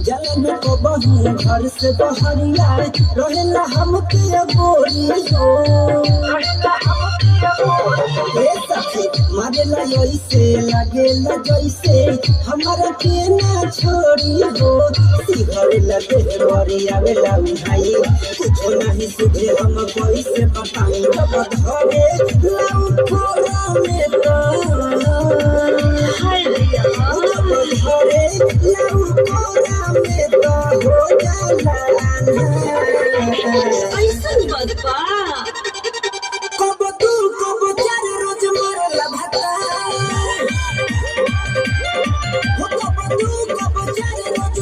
जलन को बहू घर से बहरिया रहेला हमके गोरी हो मारेला ऐसे लगेला जैसे हमारा के ना छोड़ी हो सिहर लगे बड़ी आवेला उठाई कुछ नहीं सुझे हम कैसे बताई जब धरे लाऊ खोला में तो जब धरे लाऊ